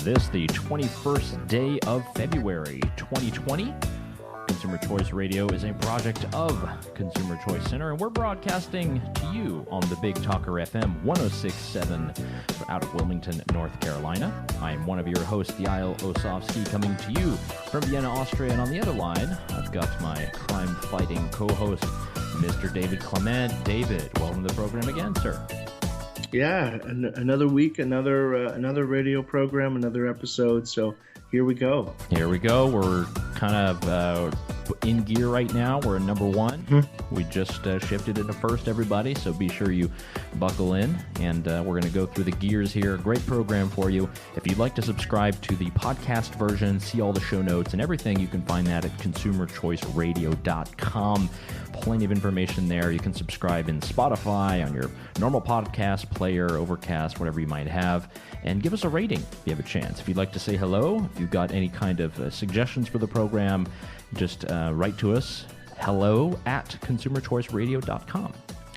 this, the 21st day of February 2020. Consumer Choice Radio is a project of Consumer Choice Center, and we're broadcasting to you on the Big Talker FM 106.7 out of Wilmington, North Carolina. I am one of your hosts, Yaël Ossowski, coming to you from Vienna, Austria, and on the other line, I've got my crime-fighting co-host, Mr. David Clement. David, welcome to the program again, sir. Yeah, another week, another radio program, another episode. So here we go. Here we go. We're kind of in gear right now. We're in number one. Mm-hmm. We just shifted into first, everybody. So be sure you buckle in, and we're going to go through the gears here. Great program for you. If you'd like to subscribe to the podcast version, see all the show notes and everything, you can find that at consumerchoiceradio.com. Plenty of information there. You can subscribe in Spotify, on your normal podcast player, Overcast, whatever you might have, and give us a rating if you have a chance. If you'd like to say hello, if you've got any kind of suggestions for the program, just write to us, hello@consumerchoiceradio.com.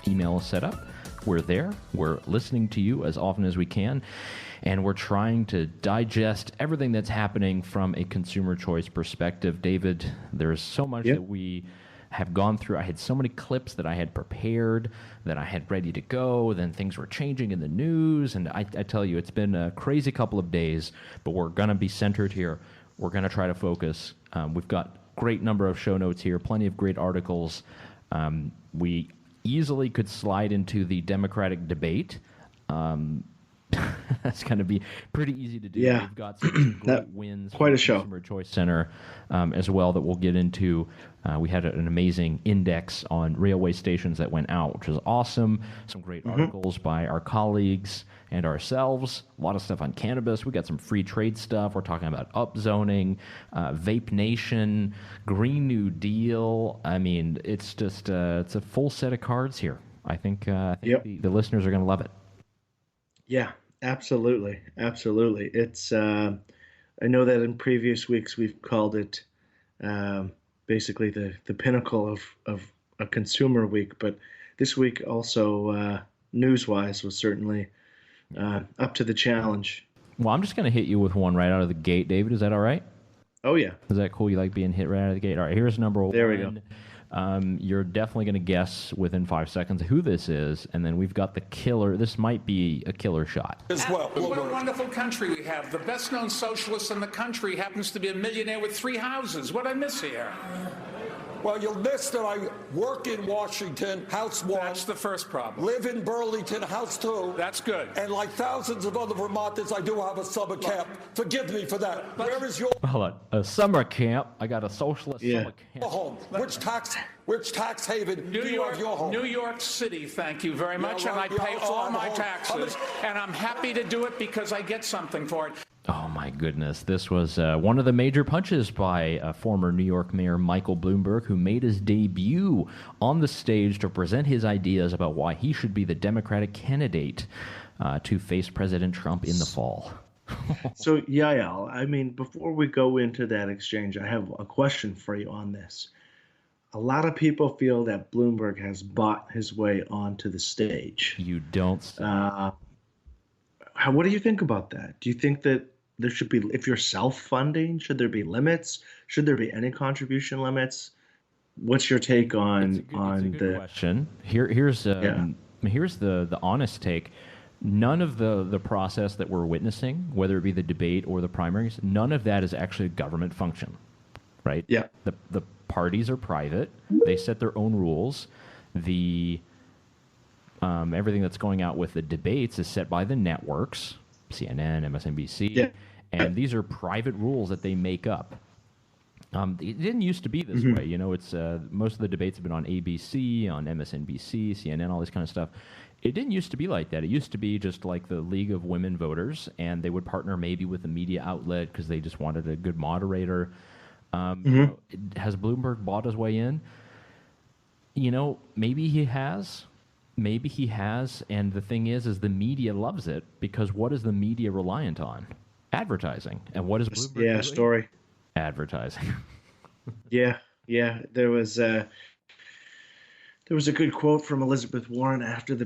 Email is set up. We're there. We're listening to you as often as we can, and we're trying to digest everything that's happening from a consumer choice perspective. David, there's so much that we have gone through. I had so many clips that I had prepared, that I had ready to go, then things were changing in the news, and I tell you, it's been a crazy couple of days, but we're going to be centered here. We're going to try to focus. We've got great number of show notes here, plenty of great articles. We easily could slide into the Democratic debate. That's going to be pretty easy to do. Yeah. We've got some great wins. Quite a show. Consumer Choice Center as well that we'll get into. We had an amazing index on railway stations that went out, which was awesome. Some great articles by our colleagues and ourselves. A lot of stuff on cannabis. We got some free trade stuff. We're talking about upzoning, Vape Nation, Green New Deal. I mean, it's just it's a full set of cards here. I think the listeners are going to love it. Yeah, absolutely. Absolutely. It's, I know that in previous weeks we've called it basically the pinnacle of a consumer week, but this week also news-wise was certainly up to the challenge. Well, I'm just going to hit you with one right out of the gate, David. Is that all right? Oh, yeah. Is that cool? You like being hit right out of the gate? All right, here's number one. There we go. You're definitely going to guess within 5 seconds who this is, and then we've got the killer. This might be a killer shot. As well. What a wonderful country we have. The best-known socialist in the country happens to be a millionaire with 3 houses. What I miss here? Well, you'll miss that I work in Washington, House 1. That's the first problem. Live in Burlington, House 2. That's good. And like thousands of other Vermonters, I do have a summer camp. Forgive me for that. Where is your Hold on. A summer camp. I got a socialist summer camp. home? Which tax haven do you have your home? New York City, thank you very much. Yeah, well, and I pay also all have a my home. taxes. And I'm happy to do it because I get something for it. Oh, my goodness. This was one of the major punches by former New York Mayor Michael Bloomberg, who made his debut on the stage to present his ideas about why he should be the Democratic candidate to face President Trump in the fall. So, Yael, I mean, before we go into that exchange, I have a question for you on this. A lot of people feel that Bloomberg has bought his way onto the stage. You don't say. What do you think about that? Do you think that there should be, if you're self-funding, should there be limits? Should there be any contribution limits? What's your take on it's a good question? Here's the honest take. None of the process that we're witnessing, whether it be the debate or the primaries, none of that is actually a government function, right? Yeah. The parties are private. They set their own rules. Everything that's going out with the debates is set by the networks, CNN, MSNBC, and these are private rules that they make up. It didn't used to be this way. You know, it's most of the debates have been on ABC, on MSNBC, CNN, all this kind of stuff. It didn't used to be like that. It used to be just like the League of Women Voters, and they would partner maybe with a media outlet because they just wanted a good moderator. You know, has Bloomberg bought his way in? You know, maybe he has. Maybe he has, and the thing is the media loves it because what is the media reliant on? Advertising. And what is Bloomberg doing? Story. Advertising. Yeah. There was There was a good quote from Elizabeth Warren after the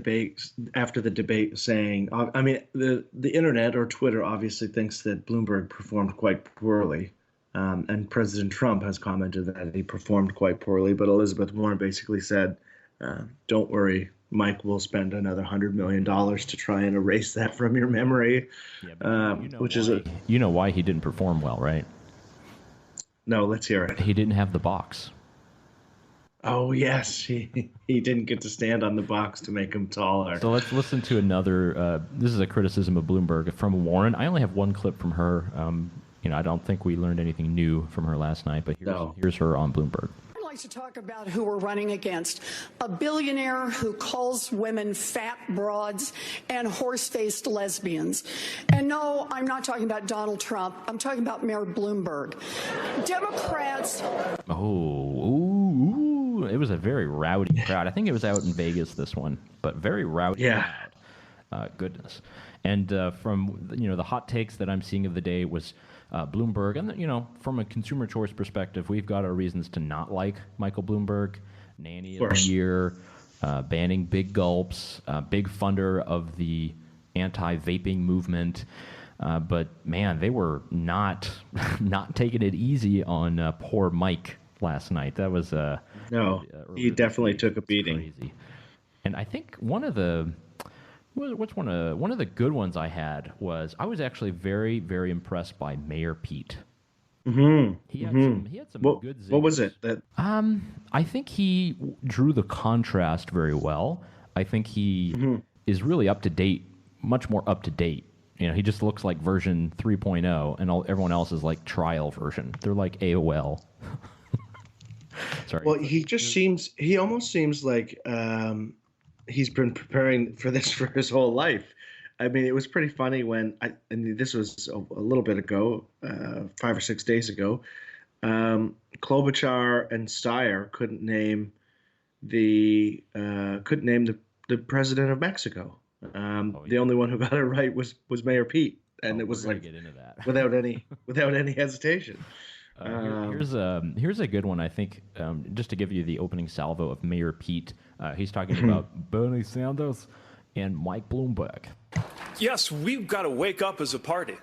debate saying, I mean, the internet or Twitter obviously thinks that Bloomberg performed quite poorly. And President Trump has commented that he performed quite poorly. But Elizabeth Warren basically said, don't worry, Mike will spend another $100 million to try and erase that from your memory. Yeah, you know why he didn't perform well, right? No, let's hear it. He didn't have the box. Oh, yes. He didn't get to stand on the box to make him taller. So let's listen to another. This is a criticism of Bloomberg from Warren. I only have one clip from her. I don't think we learned anything new from her last night, but here's her on Bloomberg. I'd like to talk about who we're running against. A billionaire who calls women fat broads and horse-faced lesbians. And no, I'm not talking about Donald Trump. I'm talking about Mayor Bloomberg. Democrats. It was a very rowdy crowd. I think it was out in Vegas, this one, but very rowdy crowd. Goodness. And from the hot takes that I'm seeing of the day was Bloomberg. And from a consumer choice perspective, we've got our reasons to not like Michael Bloomberg. Nanny of the year, banning big gulps, big funder of the anti-vaping movement. But man, they were not taking it easy on poor Mike last night. That was he definitely took a beating. Crazy. And I think one of the good ones I had was I was actually very, very impressed by Mayor Pete. Mm-hmm. He had some good zingers. What was it that? I think he drew the contrast very well. I think he is really up to date, much more up to date. He just looks like version 3.0, and everyone else is like trial version. They're like AOL. Sorry. Well, he almost seems like he's been preparing for this for his whole life. I mean, it was pretty funny when this was a little bit ago, 5 or 6 days ago. Klobuchar and Steyer couldn't name the president of Mexico. The only one who got it right was Mayor Pete, and it was like get into that. without any hesitation. Here's a good one, I think, just to give you the opening salvo of Mayor Pete. He's talking about Bernie Sanders and Mike Bloomberg. Yes, we've got to wake up as a party.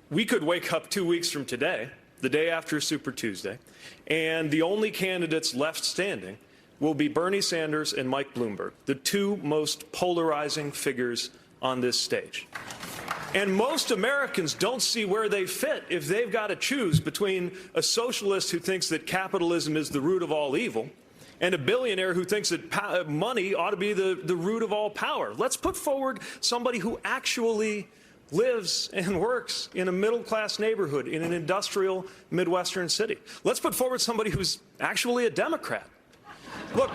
We could wake up 2 weeks from today, the day after Super Tuesday, and the only candidates left standing will be Bernie Sanders and Mike Bloomberg, the two most polarizing figures on this stage. And most Americans don't see where they fit if they've got to choose between a socialist who thinks that capitalism is the root of all evil and a billionaire who thinks that money ought to be the root of all power. Let's put forward somebody who actually lives and works in a middle-class neighborhood in an industrial Midwestern city. Let's put forward somebody who's actually a Democrat. Look.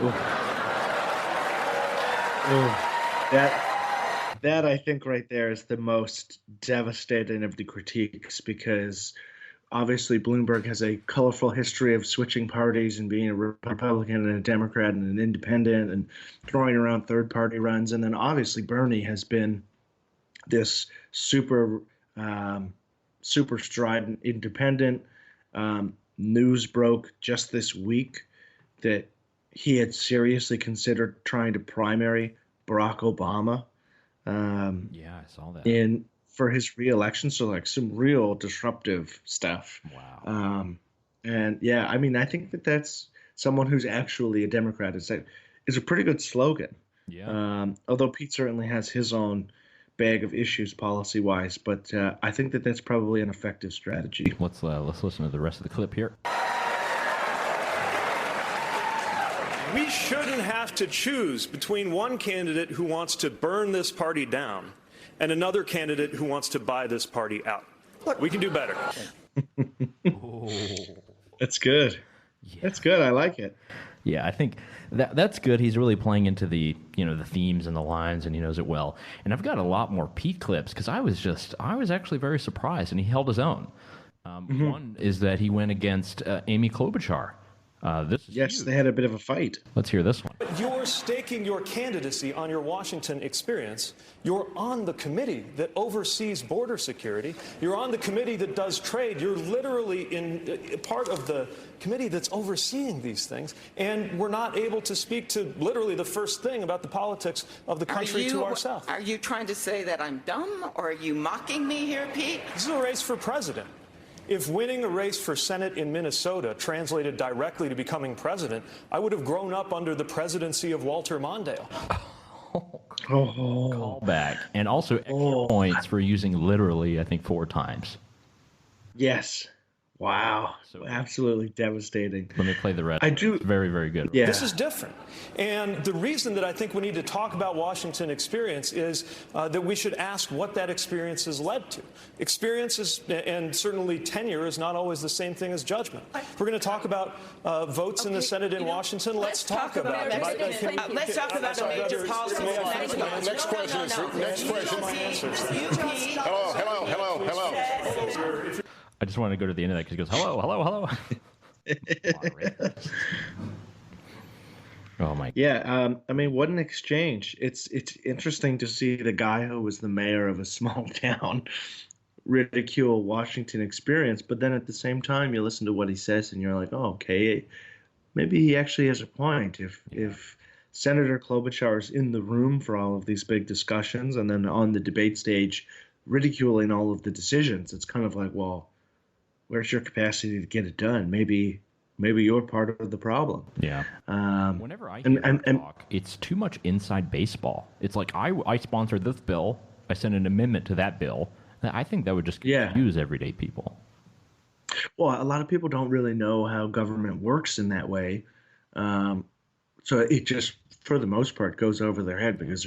That I think right there is the most devastating of the critiques, because obviously Bloomberg has a colorful history of switching parties and being a Republican and a Democrat and an independent and throwing around third-party runs. And then obviously Bernie has been this super strident independent. News broke just this week that he had seriously considered trying to primary Barack Obama. I saw that. For his re-election, so like some real disruptive stuff. Wow. I mean, I think that's someone who's actually a Democrat. Is a pretty good slogan. Yeah. Although Pete certainly has his own bag of issues policy-wise, but I think that's probably an effective strategy. Let's listen to the rest of the clip here. We shouldn't have to choose between one candidate who wants to burn this party down and another candidate who wants to buy this party out. Look, we can do better. That's good. Yeah. That's good. I like it. Yeah, I think that's good. He's really playing into the the themes and the lines, and he knows it well. And I've got a lot more Pete clips because I was actually very surprised, and he held his own. One is that he went against Amy Klobuchar. This is Yes, huge. they had a bit of a fight. Let's hear this one. But you're staking your candidacy on your Washington experience. You're on the committee that oversees border security. You're on the committee that does trade. You're literally in part of the committee that's overseeing these things. And we're not able to speak to literally the first thing about the politics of the country to ourselves. Are you trying to say that I'm dumb, or are you mocking me here, Pete? This is a race for president. If winning a race for Senate in Minnesota translated directly to becoming president, I would have grown up under the presidency of Walter Mondale. Call back. And also extra points for using literally, I think, 4 times. Yes. Wow. So absolutely devastating. Let me play the rest. I do. It's very, very good. Yeah. This is different. And the reason that I think we need to talk about Washington experience is that we should ask what that experience has led to. Experience is, and certainly tenure is not always the same thing as judgment. We're going to talk about votes in the Senate in Washington. Let's talk about it. Let's talk about a major policy. Next question is. Hello. I just want to go to the end of that because he goes, hello. Oh my. Yeah, I mean, what an exchange! It's interesting to see the guy who was the mayor of a small town ridicule Washington experience, but then at the same time, you listen to what he says, and you're like, oh, okay, maybe he actually has a point. If Senator Klobuchar is in the room for all of these big discussions, and then on the debate stage ridiculing all of the decisions, it's kind of like, well, where's your capacity to get it done? Maybe you're part of the problem. Yeah. Whenever I hear him talk, it's too much inside baseball. It's like, I sponsored this bill. I sent an amendment to that bill. I think that would just confuse everyday people. Well, a lot of people don't really know how government works in that way. So it just, for the most part, goes over their head because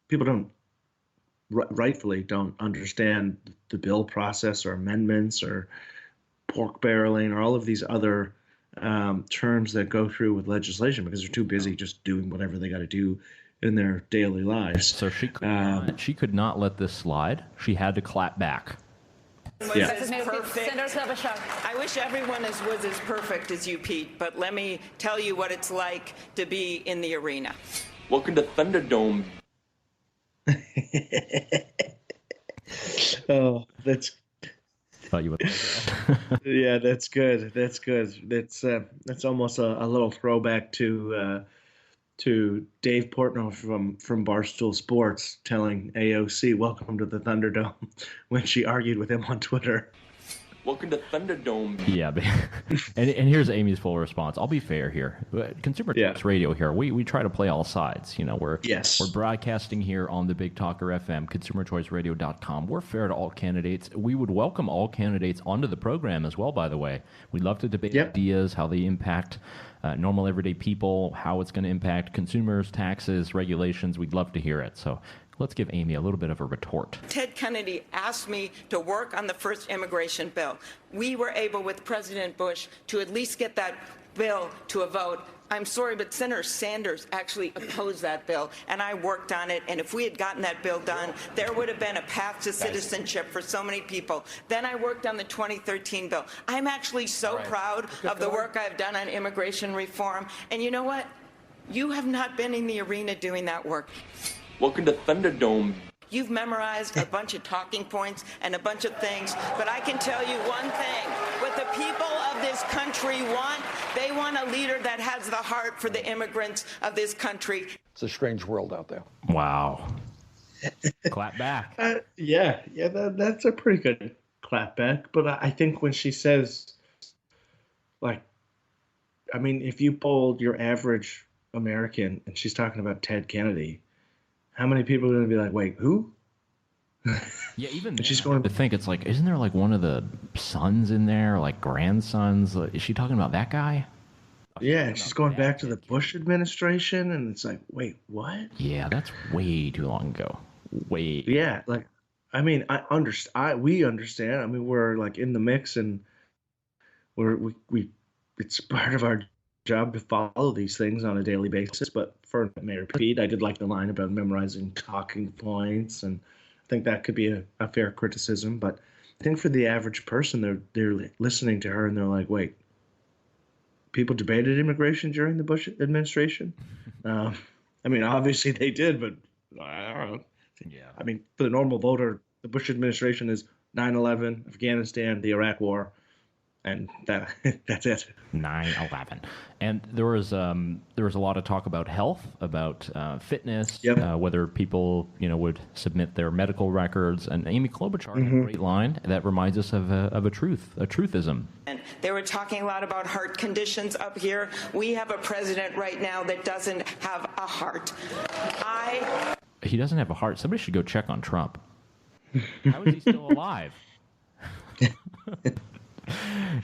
people rightfully don't understand the bill process or amendments or pork barreling or all of these other terms that go through with legislation because they're too busy just doing whatever they got to do in their daily lives. So she could not let this slide. She had to clap back. Yeah. I wish everyone was as perfect as you, Pete, but let me tell you what it's like to be in the arena. Welcome to Thunderdome. Oh, that's. Thought you would. Yeah, that's good. That's almost a little throwback to Dave Portnoy from Barstool Sports telling AOC, "Welcome to the Thunderdome," when she argued with him on Twitter. Welcome to Thunderdome. Yeah, and here's Amy's full response. I'll be fair here. Consumer Choice Radio here. We try to play all sides. You know, we're broadcasting here on the Big Talker FM, consumerchoiceradio.com. We're fair to all candidates. We would welcome all candidates onto the program as well, by the way. We'd love to debate ideas, how they impact normal everyday people, how it's going to impact consumers, taxes, regulations. We'd love to hear it. So let's give Amy a little bit of a retort. Ted Kennedy asked me to work on the first immigration bill. We were able, with President Bush, to at least get that bill to a vote. I'm sorry, but Senator Sanders actually opposed that bill, and I worked on it. And if we had gotten that bill done, there would have been a path to citizenship for so many people. Then I worked on the 2013 bill. I'm actually so proud of the work I've done on immigration reform. And you know what? You have not been in the arena doing that work. Welcome to Thunderdome. You've memorized a bunch of talking points and a bunch of things, but I can tell you one thing. What the people of this country want, they want a leader that has the heart for the immigrants of this country. It's a strange world out there. Wow. Clap back. That's a pretty good clap back. But I think when she says, if you polled your average American and she's talking about Ted Kennedy, how many people are going to be like, wait, who? Yeah, even then, she's going to think it's like, isn't there like one of the sons in there, like grandsons? Is she talking about that guy? Yeah, and she's going back to the Bush administration, and it's like, wait, what? Yeah, that's way too long ago. Way. Yeah, we understand. I mean, we're like in the mix, and we it's part of our job to follow these things on a daily basis. But for Mayor Pete, I did like the line about memorizing talking points, and I think that could be a fair criticism. But I think for the average person, they're listening to her and they're like, wait, people debated immigration during the Bush administration. I mean, obviously they did, but I don't know. Yeah. I mean, for the normal voter, the Bush administration is 9/11, Afghanistan, the Iraq War, and that's it. 9/11, and there was a lot of talk about health, about fitness, whether people would submit their medical records. And Amy Klobuchar had a great line that reminds us of a truthism. And they were talking a lot about heart conditions up here. We have a president right now that doesn't have a heart. He doesn't have a heart. Somebody should go check on Trump. How is he still alive?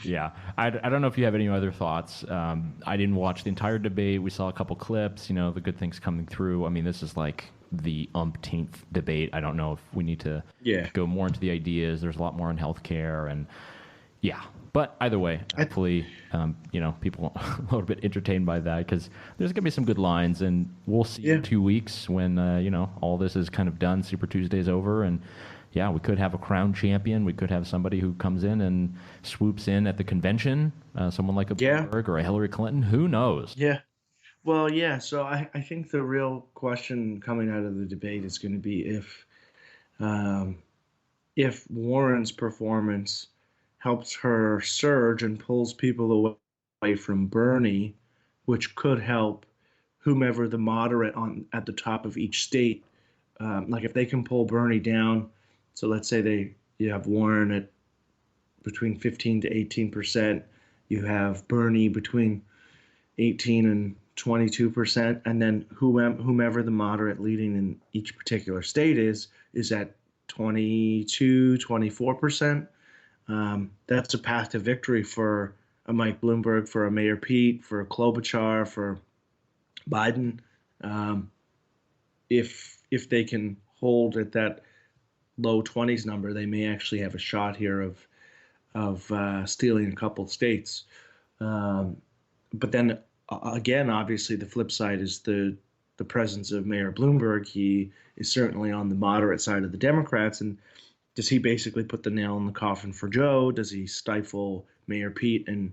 Yeah, I don't know if you have any other thoughts. I didn't watch the entire debate. We saw a couple clips, the good things coming through. I mean, this is like the umpteenth debate. I don't know if we need to go more into the ideas. There's a lot more on healthcare, and but either way, hopefully, people are a little bit entertained by that, because there's going to be some good lines, and we'll see in 2 weeks when, all this is kind of done. Super Tuesday's over, and we could have a crowned champion. We could have somebody who comes in and swoops in at the convention, someone like a Bloomberg or a Hillary Clinton. Who knows? Yeah. Well, so I think the real question coming out of the debate is going to be if Warren's performance helps her surge and pulls people away from Bernie, which could help whomever the moderate at the top of each state. Like if they can pull Bernie down, so let's say you have Warren at between 15 to 18%, you have Bernie between 18 and 22%, and then whomever the moderate leading in each particular state is at 22, 24%. That's a path to victory for a Mike Bloomberg, for a Mayor Pete, for a Klobuchar, for Biden. If they can hold at that low 20s number, they may actually have a shot here of stealing a couple states. But then again, obviously, the flip side is the presence of Mayor Bloomberg. He is certainly on the moderate side of the Democrats, and does he basically put the nail in the coffin for Joe? Does he stifle Mayor Pete and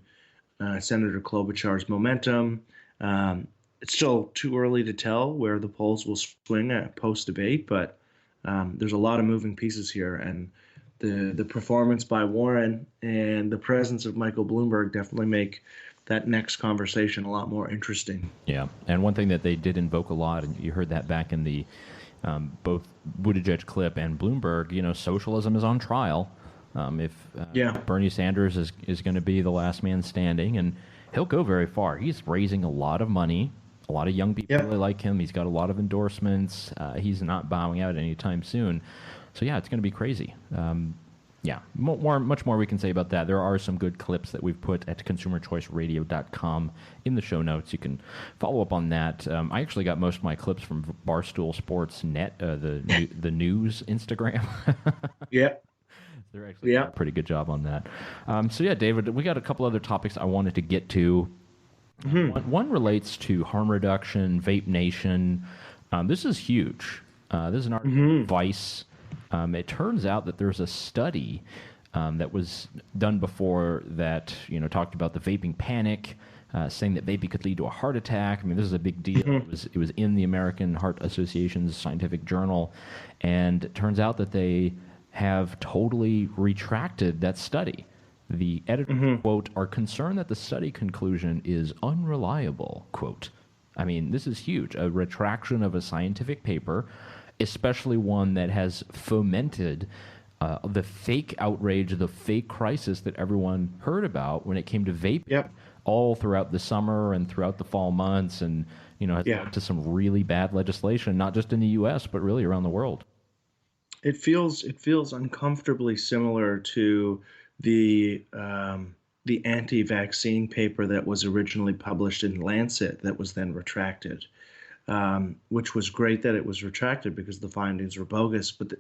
Senator Klobuchar's momentum? It's still too early to tell where the polls will swing at post-debate, but there's a lot of moving pieces here, and the performance by Warren and the presence of Michael Bloomberg definitely make that next conversation a lot more interesting. Yeah, and one thing that they did invoke a lot, and you heard that back in the both Buttigieg clip and Bloomberg, socialism is on trial. If Bernie Sanders is going to be the last man standing, and he'll go very far. He's raising a lot of money. A lot of young people really like him. He's got a lot of endorsements. He's not bowing out anytime soon. So, it's going to be crazy. Much more we can say about that. There are some good clips that we've put at consumerchoiceradio.com in the show notes. You can follow up on that. I actually got most of my clips from Barstool Sports Net, the news Instagram. They're actually doing a pretty good job on that. David, we got a couple other topics I wanted to get to. One relates to harm reduction, Vape Nation. This is huge. This is an article from Vice. It turns out that there's a study that was done before that talked about the vaping panic, saying that vaping could lead to a heart attack. I mean, this is a big deal. It was in the American Heart Association's scientific journal, and it turns out that they have totally retracted that study. The editor, quote, are concerned that the study conclusion is unreliable, quote. I mean, this is huge. A retraction of a scientific paper, especially one that has fomented the fake outrage, the fake crisis that everyone heard about when it came to vaping all throughout the summer and throughout the fall months, and has led to some really bad legislation, not just in the U.S., but really around the world. It feels uncomfortably similar to the anti-vaccine paper that was originally published in Lancet that was then retracted, which was great that it was retracted because the findings were bogus, but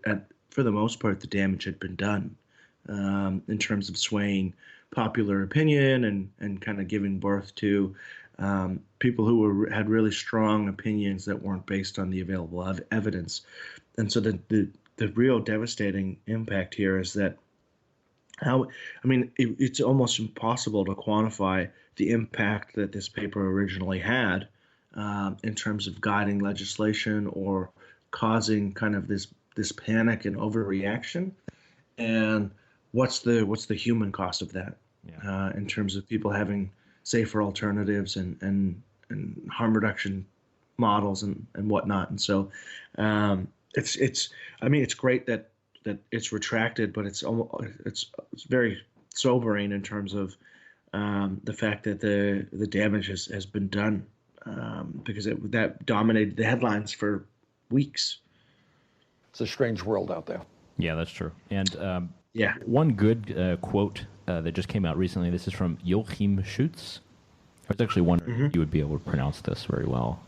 for the most part, the damage had been done in terms of swaying popular opinion and kind of giving birth to people who had really strong opinions that weren't based on the available evidence. And so the real devastating impact here is that how, I mean, it's almost impossible to quantify the impact that this paper originally had in terms of guiding legislation or causing kind of this panic and overreaction. And what's the human cost of that in terms of people having safer alternatives and harm reduction models and whatnot. And so it's great that it's retracted, but it's very sobering in terms of the fact that the damage has been done because that dominated the headlines for weeks. It's a strange world out there. Yeah, that's true. And one good quote that just came out recently. This is from Joachim Schutz. I was actually wondering if you would be able to pronounce this very well.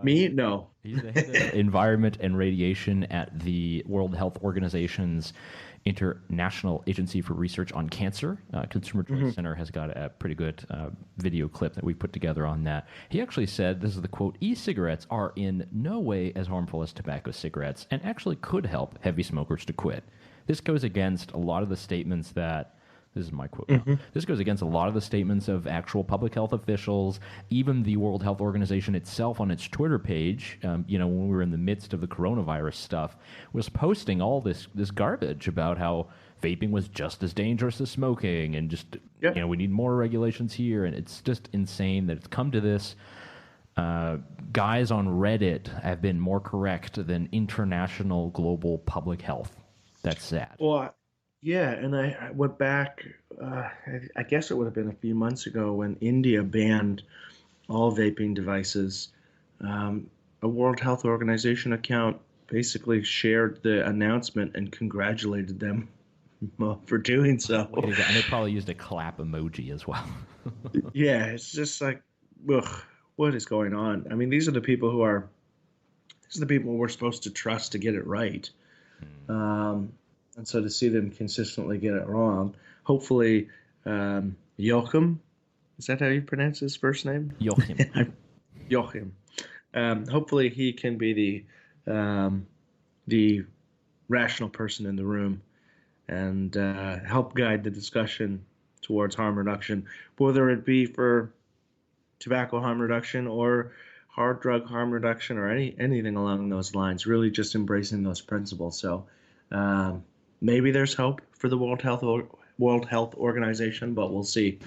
Me? No. He's the head of environment and radiation at the World Health Organization's International Agency for Research on Cancer. Consumer Choice Center has got a pretty good video clip that we put together on that. He actually said, this is the quote, "E-cigarettes are in no way as harmful as tobacco cigarettes and actually could help heavy smokers to quit." This goes against a lot of the statements that, this is my quote now. This goes against a lot of the statements of actual public health officials, even the World Health Organization itself on its Twitter page, when we were in the midst of the coronavirus stuff, was posting all this garbage about how vaping was just as dangerous as smoking and just, we need more regulations here. And it's just insane that it's come to this. Guys on Reddit have been more correct than international global public health. That's sad. Well, yeah, and I went back, I guess it would have been a few months ago when India banned all vaping devices. A World Health Organization account basically shared the announcement and congratulated them for doing so. And they probably used a clap emoji as well. Yeah, it's just like, ugh, what is going on? I mean, these are the people we're supposed to trust to get it right. And so to see them consistently get it wrong, hopefully Joachim, is that how you pronounce his first name? Joachim. Joachim. Hopefully he can be the rational person in the room and help guide the discussion towards harm reduction, whether it be for tobacco harm reduction or hard drug harm reduction or anything along those lines, really just embracing those principles. So maybe there's hope for the World Health Organization, but we'll see.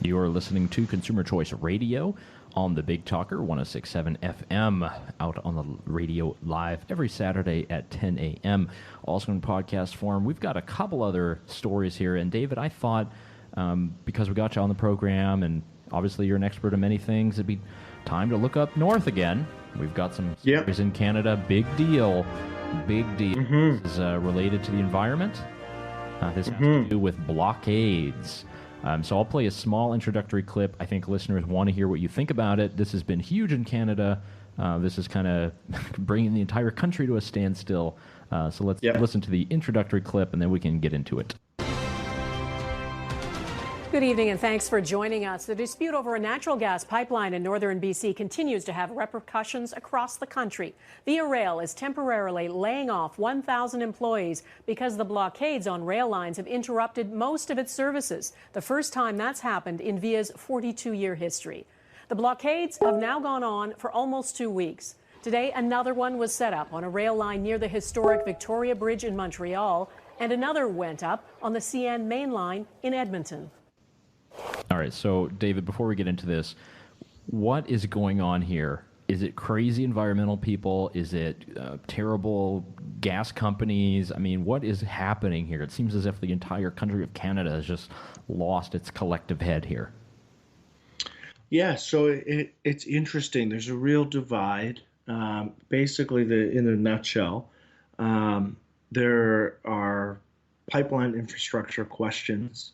You are listening to Consumer Choice Radio on the Big Talker 106.7 FM, out on the radio live every Saturday at 10 a.m. Also in podcast form. We've got a couple other stories here. And David, I thought because we got you on the program and obviously you're an expert in many things, it'd be time to look up north again. We've got some stories in Canada. Big deal. Big deal. This is related to the environment. This has to do with blockades. So I'll play a small introductory clip. I think listeners want to hear what you think about it. This has been huge in Canada. This is kind of bringing the entire country to a standstill. So let's listen to the introductory clip, and then we can get into it. Good evening and thanks for joining us. The dispute over a natural gas pipeline in northern BC continues to have repercussions across the country. Via Rail is temporarily laying off 1,000 employees because the blockades on rail lines have interrupted most of its services, the first time that's happened in Via's 42-year history. The blockades have now gone on for almost 2 weeks. Today, another one was set up on a rail line near the historic Victoria Bridge in Montreal, and another went up on the CN main line in Edmonton. All right, so David, before we get into this, what is going on here? Is it crazy environmental people? Is it terrible gas companies? I mean, what is happening here? It seems as if the entire country of Canada has just lost its collective head here. Yeah, so it's interesting. There's a real divide. Basically, in a nutshell, there are pipeline infrastructure questions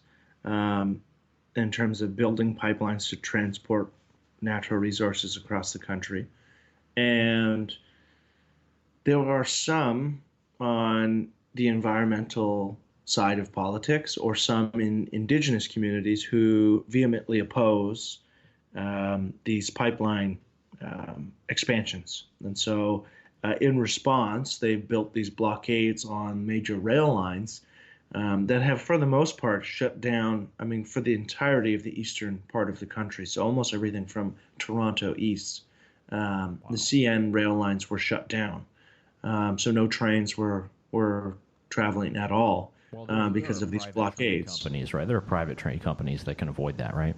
in terms of building pipelines to transport natural resources across the country. And there are some on the environmental side of politics or some in Indigenous communities who vehemently oppose these pipeline expansions. And so in response, they've built these blockades on major rail lines that have, for the most part, shut down, I mean, for the entirety of the eastern part of the country. So almost everything from Toronto east. The CN rail lines were shut down. So no trains were traveling at all because of these blockades. Companies, right? There are private train companies that can avoid that, right?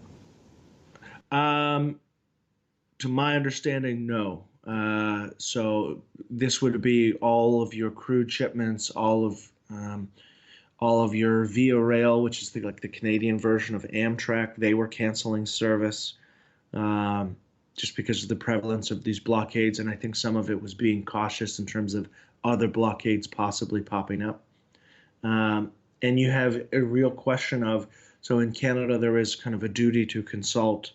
To my understanding, no. So this would be all of your crude shipments, all of your Via Rail, which is like the Canadian version of Amtrak. They were canceling service just because of the prevalence of these blockades, and I think some of it was being cautious in terms of other blockades possibly popping up. And you have a real question of, so in Canada there is kind of a duty to consult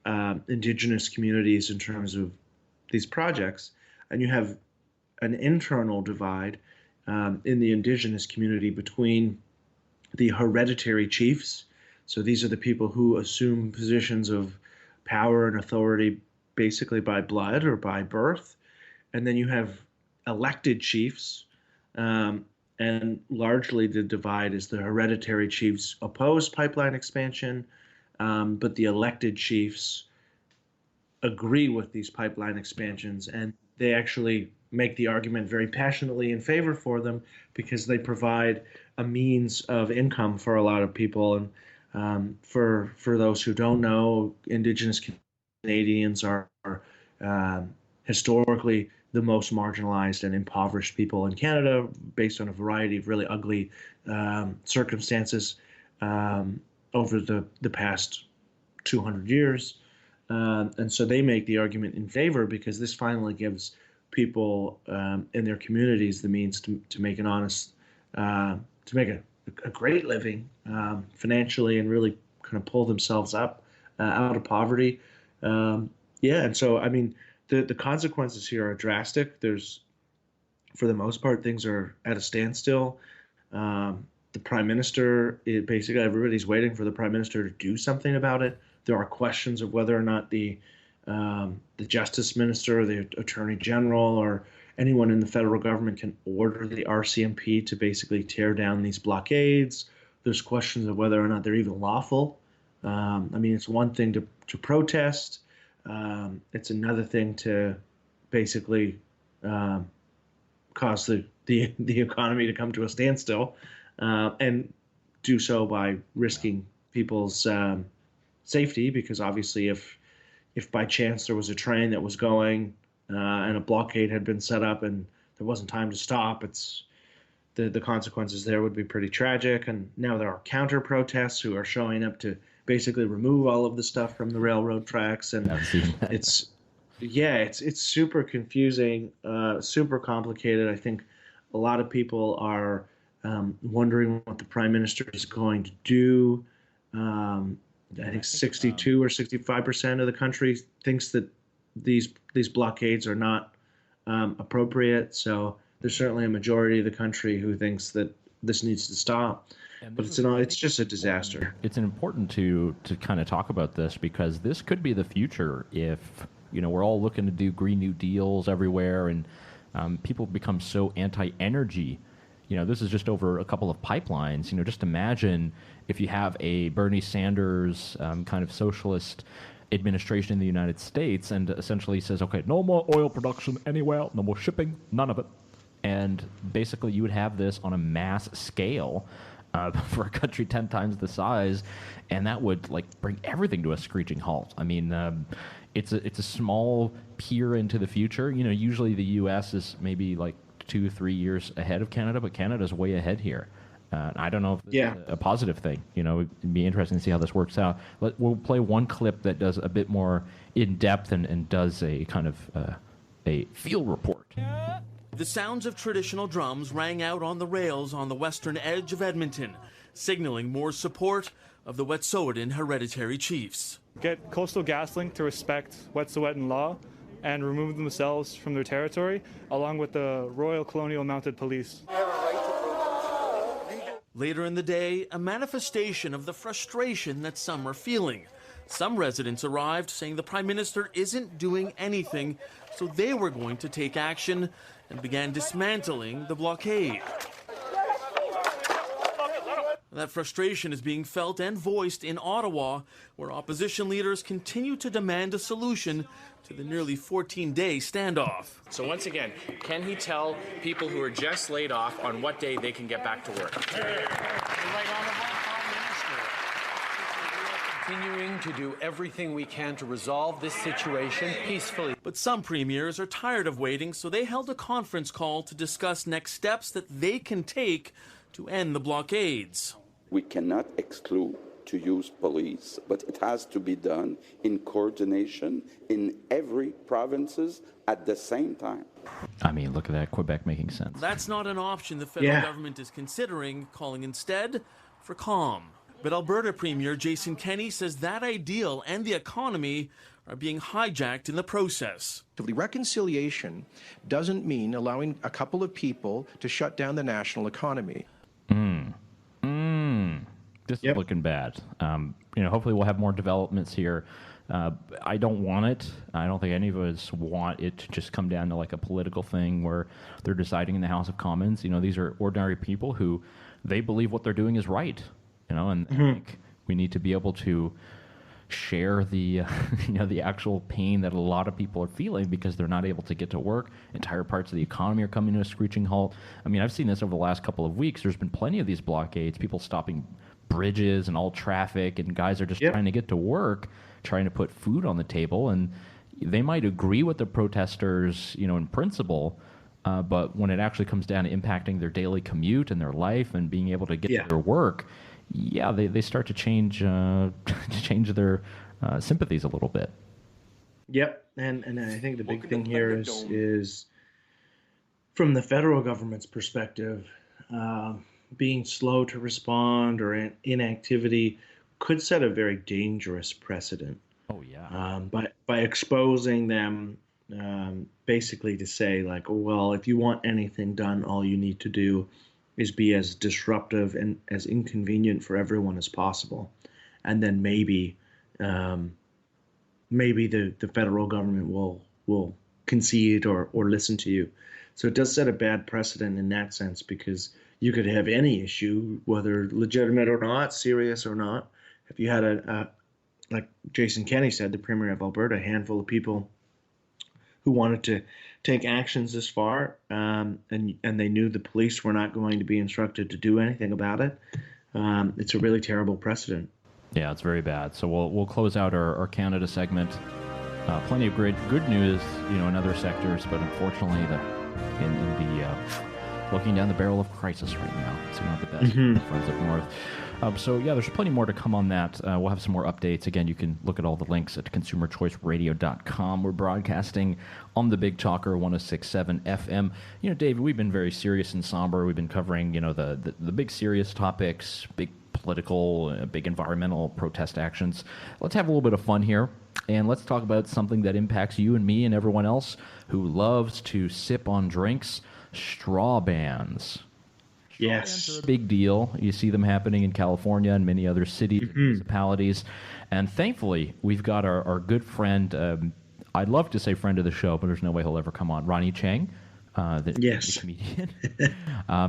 Indigenous communities in terms of these projects, and you have an internal divide in the Indigenous community between the hereditary chiefs. So these are the people who assume positions of power and authority basically by blood or by birth. And then you have elected chiefs, and largely the divide is the hereditary chiefs oppose pipeline expansion, but the elected chiefs agree with these pipeline expansions, and they actually make the argument very passionately in favor for them because they provide a means of income for a lot of people. And for those who don't know, Indigenous Canadians are historically the most marginalized and impoverished people in Canada based on a variety of really ugly circumstances over the past 200 years. And so they make the argument in favor because this finally gives people in their communities the means to make an honest, to make a great living financially and really kind of pull themselves up out of poverty. And so, I mean, the consequences here are drastic. There's, for the most part, things are at a standstill. The prime minister, basically everybody's waiting for the prime minister to do something about it. There are questions of whether or not the justice minister, or the attorney general, or anyone in the federal government can order the RCMP to basically tear down these blockades. There's questions of whether or not they're even lawful. I mean, it's one thing to protest. It's another thing to basically cause the economy to come to a standstill, and do so by risking people's safety, because obviously if by chance there was a train that was going and a blockade had been set up and there wasn't time to stop, it's the consequences there would be pretty tragic. And now there are counter protests who are showing up to basically remove all of the stuff from the railroad tracks, and it's super confusing, super complicated. I think a lot of people are wondering what the prime minister is going to do. I think 62 or 65% of the country thinks that these blockades are not appropriate. So there's certainly a majority of the country who thinks that this needs to stop. But it's just a disaster. It's important to kind of talk about this because this could be the future if, we're all looking to do Green New Deals everywhere and people become so anti-energy. This is just over a couple of pipelines. Just imagine if you have a Bernie Sanders kind of socialist administration in the United States and essentially says, okay, no more oil production anywhere, no more shipping, none of it. And basically you would have this on a mass scale for a country 10 times the size, and that would bring everything to a screeching halt. I mean, it's a small peer into the future. Usually the U.S. is maybe 2-3 years ahead of Canada, but Canada's way ahead here. I don't know if this is a positive thing. It'd be interesting to see how this works out. We'll play one clip that does a bit more in depth and does a kind of a field report. The sounds of traditional drums rang out on the rails on the western edge of Edmonton, signaling more support of the Wet'suwet'en hereditary chiefs. Get Coastal GasLink to respect Wet'suwet'en law and remove themselves from their territory, along with the Royal Colonial Mounted Police. Later in the day, a manifestation of the frustration that some are feeling. Some residents arrived saying the Prime Minister isn't doing anything, so they were going to take action and began dismantling the blockade. That frustration is being felt and voiced in Ottawa, where opposition leaders continue to demand a solution to the nearly 14-day standoff. So once again, can he tell people who are just laid off on what day they can get back to work? Continuing to do everything we can to resolve this situation peacefully. But some premiers are tired of waiting, so they held a conference call to discuss next steps that they can take to end the blockades. We cannot exclude to use police, but it has to be done in coordination in every provinces at the same time. I mean, look at that, Quebec making sense. That's not an option the federal government is considering, calling instead for calm. But Alberta Premier Jason Kenney says that ideal and the economy are being hijacked in the process. Reconciliation doesn't mean allowing a couple of people to shut down the national economy. This is looking bad. Hopefully we'll have more developments here. I don't want it. I don't think any of us want it to just come down to like a political thing where they're deciding in the House of Commons. These are ordinary people who they believe what they're doing is right. And I think we need to be able to share the the actual pain that a lot of people are feeling because they're not able to get to work. Entire parts of the economy are coming to a screeching halt. I mean, I've seen this over the last couple of weeks. There's been plenty of these blockades, people stopping bridges and all traffic, and guys are just trying to get to work, trying to put food on the table. And they might agree with the protesters, in principle, but when it actually comes down to impacting their daily commute and their life and being able to get to their work, they start to change their sympathies a little bit. Yep, and I think the big thing here is from the federal government's perspective, being slow to respond or inactivity could set a very dangerous precedent. Oh yeah. By exposing them, basically to say like, oh well, if you want anything done, all you need to do is be as disruptive and as inconvenient for everyone as possible, and then maybe the federal government will concede or listen to you. So it does set a bad precedent in that sense, because you could have any issue, whether legitimate or not, serious or not. If you had a like Jason Kenney said, the Premier of Alberta, a handful of people who wanted to take actions this far, and they knew the police were not going to be instructed to do anything about it, it's a really terrible precedent. Yeah, it's very bad. So we'll close out our Canada segment. Plenty of good news, in other sectors, but unfortunately, looking down the barrel of crisis right now. It's not the best friends up north. There's plenty more to come on that. We'll have some more updates. Again, you can look at all the links at consumerchoiceradio.com. We're broadcasting on the Big Talker 106.7 FM. David, we've been very serious and somber. We've been covering, the big serious topics, big political, big environmental protest actions. Let's have a little bit of fun here, and let's talk about something that impacts you and me and everyone else who loves to sip on drinks. Straw bans. Yes. Are a big deal. You see them happening in California and many other cities and municipalities. And thankfully, we've got our good friend, I'd love to say friend of the show, but there's no way he'll ever come on, Ronnie Chang, the comedian.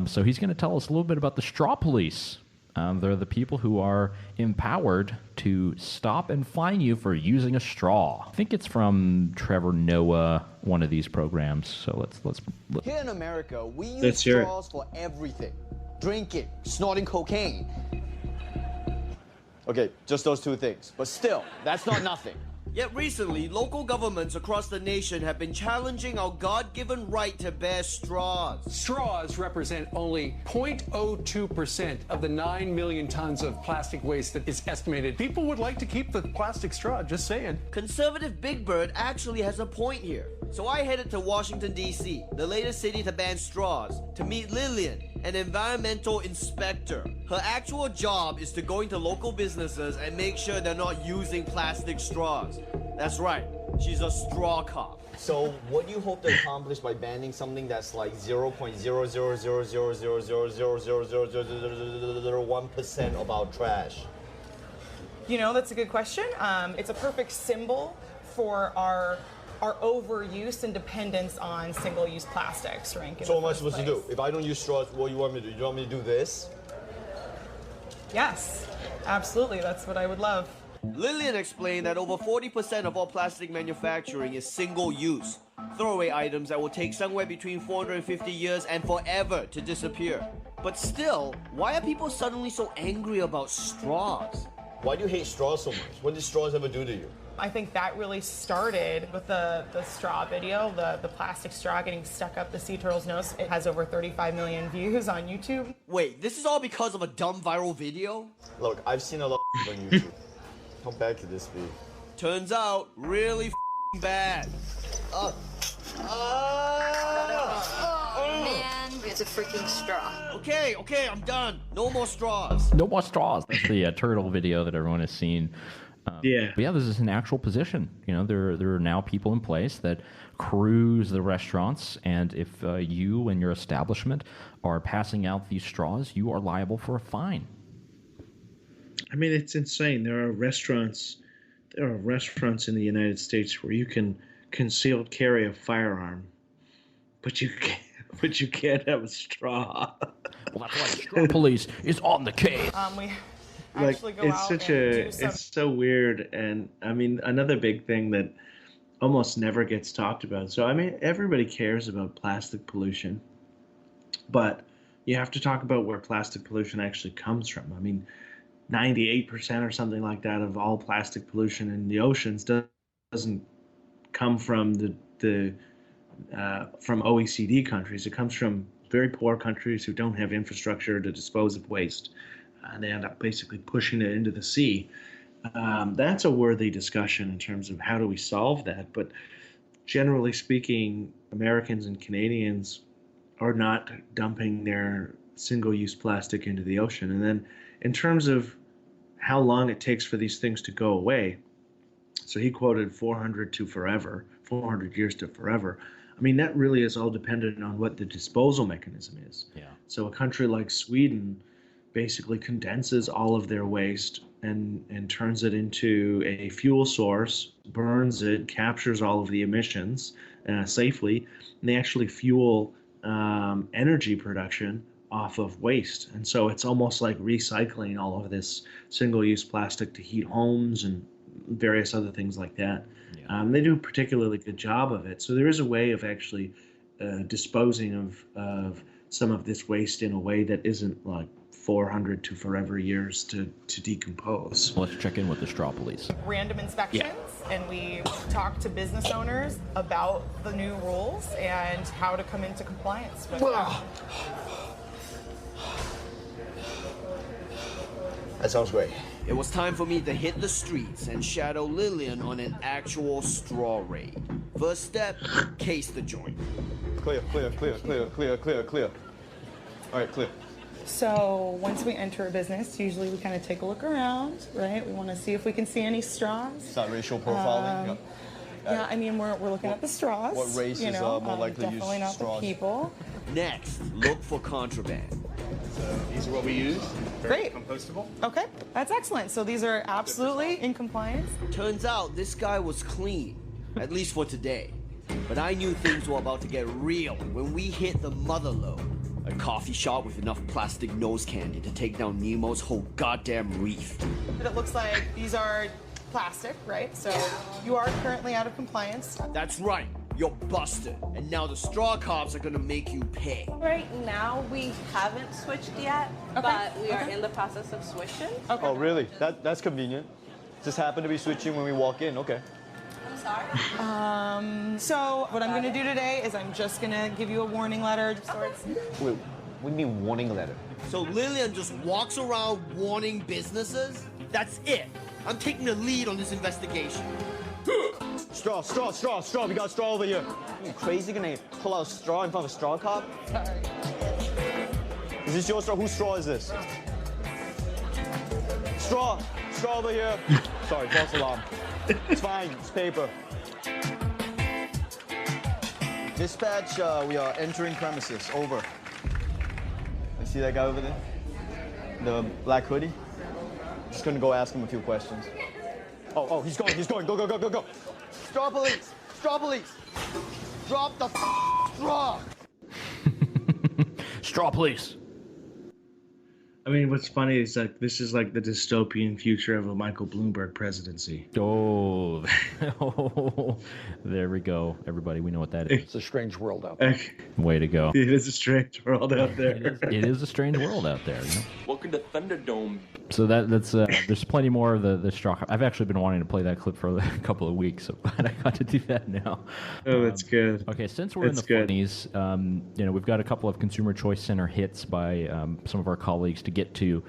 So he's going to tell us a little bit about the straw police. They're the people who are empowered to stop and fine you for using a straw. I think it's from Trevor Noah, one of these programs. So let's Here in America, we use straws for everything. Drinking, snorting cocaine. Okay, just those two things. But still, that's not nothing. Yet recently, local governments across the nation have been challenging our God-given right to bear straws. Straws represent only 0.02% of the 9 million tons of plastic waste that is estimated. People would like to keep the plastic straw, just saying. Conservative Big Bird actually has a point here. So I headed to Washington, D.C., the latest city to ban straws, to meet Lillian, an environmental inspector. Her actual job is to go into local businesses and make sure they're not using plastic straws. That's right, she's a straw cop. So what do you hope to accomplish by banning something that's like 0.00000000001% of our trash? That's a good question. It's a perfect symbol for our overuse and dependence on single-use plastics, right? So what am I supposed to do? If I don't use straws, what do you want me to do? You want me to do this? Yes, absolutely. That's what I would love. Lillian explained that over 40% of all plastic manufacturing is single-use, throwaway items that will take somewhere between 450 years and forever to disappear. But still, why are people suddenly so angry about straws? Why do you hate straws so much? What did straws ever do to you? I think that really started with the straw video, the plastic straw getting stuck up the sea turtle's nose. It has over 35 million views on YouTube. Wait, this is all because of a dumb viral video? Look, I've seen a lot on YouTube. How bad could this be? Turns out, really bad. Man, it's a freaking straw. Okay, I'm done. No more straws. No more straws. That's the turtle video that everyone has seen. But yeah, this is an actual position. You know, there are now people in place that cruise the restaurants, and if you and your establishment are passing out these straws, you are liable for a fine. I mean, it's insane. There are restaurants in the United States where you can concealed carry a firearm, but you can't have a straw. Well, that's why the straw police is on the case. We Like, actually go it's out such and a do some... it's so weird. And I mean, another big thing that almost never gets talked about. So I mean, everybody cares about plastic pollution, but you have to talk about where plastic pollution actually comes from. I mean, 98% or something like that of all plastic pollution in the oceans doesn't come from from OECD countries. It comes from very poor countries who don't have infrastructure to dispose of waste, and they end up basically pushing it into the sea. That's a worthy discussion in terms of how do we solve that. But generally speaking, Americans and Canadians are not dumping their single-use plastic into the ocean. And then in terms of how long it takes for these things to go away, so he quoted 400 years to forever. I mean, that really is all dependent on what the disposal mechanism is. Yeah. So a country like Sweden basically condenses all of their waste and turns it into a fuel source, burns it, captures all of the emissions safely, and they actually fuel energy production off of waste. And so it's almost like recycling all of this single-use plastic to heat homes and various other things like that. Yeah. They do a particularly good job of it. So there is a way of actually disposing of some of this waste in a way that isn't like 400 to forever years to decompose. Let's check in with the straw police. Random inspections, and we talk to business owners about the new rules and how to come into compliance with them. That sounds great. It was time for me to hit the streets and shadow Lillian on an actual straw raid. First step, case the joint. Clear. All right, clear. So once we enter a business, usually we kind of take a look around, right? We want to see if we can see any straws. It's not racial profiling. Yeah, I mean, we're looking at the straws. What race is more likely to use definitely not straws? the people. Next, look for contraband. So these are what we use. Very Great. compostable. Okay, that's excellent. So these are absolutely in compliance. Turns out this guy was clean, at least for today. But I knew things were about to get real when we hit the mother lode. A coffee shop with enough plastic nose candy to take down Nemo's whole goddamn reef. But it looks like these are plastic, right? So you are currently out of compliance. That's right. You're busted. And now the straw cops are gonna make you pay. Right now, we haven't switched yet, but we are in the process of switching. Okay. Oh, really? That's convenient. Just happen to be switching when we walk in. Okay. I'm sorry. So what I'm gonna do today is I'm just gonna give you a warning letter. Wait, what do you mean warning letter? So Lillian just walks around warning businesses? That's it. I'm taking the lead on this investigation. Straw. We got straw over here. You crazy? Gonna pull out a straw in front of a straw cop? Sorry. Is this your straw? Whose straw is this? Straw over here. Sorry, false alarm. It's fine, it's paper. Dispatch, we are entering premises, over. You see that guy over there? The black hoodie? Just gonna go ask him a few questions. Oh, he's going, go. Straw police! Drop the straw! Straw police. I mean, what's funny is like this is like the dystopian future of a Michael Bloomberg presidency. Oh, there we go. Everybody, we know what that is. It's a strange world out there. Way to go. It is a strange world out there. It is a strange world out there. You know? Welcome to Thunderdome. So that's there's plenty more of the straw. I've actually been wanting to play that clip for a couple of weeks, so glad I got to do that now. Oh, that's good. Okay, since we're in the funnies, we've got a couple of Consumer Choice Center hits by some of our colleagues to get to.